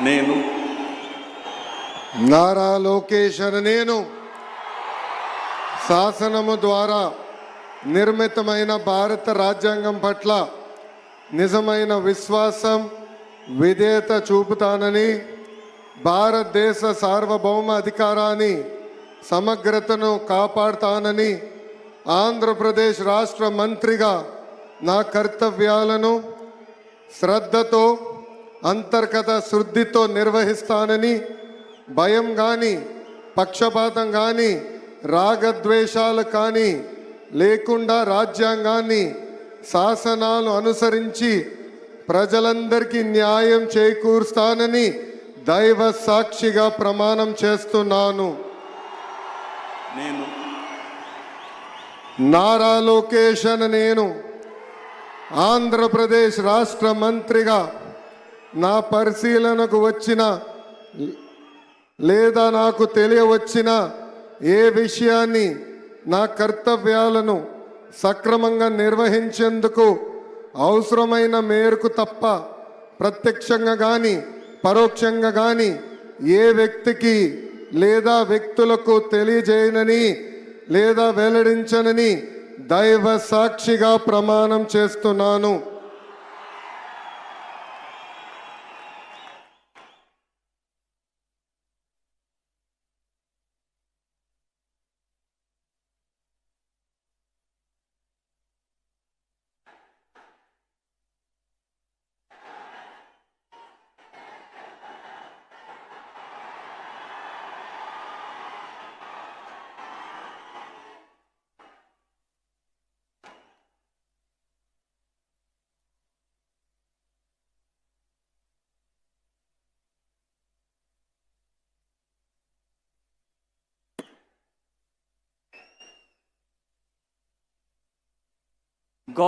నేను నారా లోకేష్ అనే నేను శాసనము ద్వారా నిర్మితమైన భారత రాజ్యాంగం పట్ల నిజమైన విశ్వాసం విధేయత చూపుతానని, భారతదేశ సార్వభౌమ అధికారాన్ని సమగ్రతను కాపాడుతానని, ఆంధ్రప్రదేశ్ రాష్ట్ర మంత్రిగా నా కర్తవ్యాలను శ్రద్ధతో అంతర్గత శుద్ధితో నిర్వహిస్తానని, భయం కానీ పక్షపాతం కానీ రాగద్వేషాలు కానీ లేకుండా రాజ్యాంగాన్ని శాసనాలు అనుసరించి ప్రజలందరికీ న్యాయం చేకూరుస్తానని దైవ సాక్షిగా ప్రమాణం చేస్తున్నాను. నేను నారా లోకేష్ అనే నేను ఆంధ్రప్రదేశ్ రాష్ట్ర మంత్రిగా నా పరిశీలనకు వచ్చిన లేదా నాకు తెలియవచ్చిన ఏ విషయాన్ని నా కర్తవ్యాలను సక్రమంగా నిర్వహించేందుకు అవసరమైన మేరకు తప్ప ప్రత్యక్షంగా కానీ పరోక్షంగా కానీ ఏ వ్యక్తికి లేదా వ్యక్తులకు తెలియజేయనని లేదా వెల్లడించనని దైవ సాక్షిగా ప్రమాణం చేస్తున్నాను. God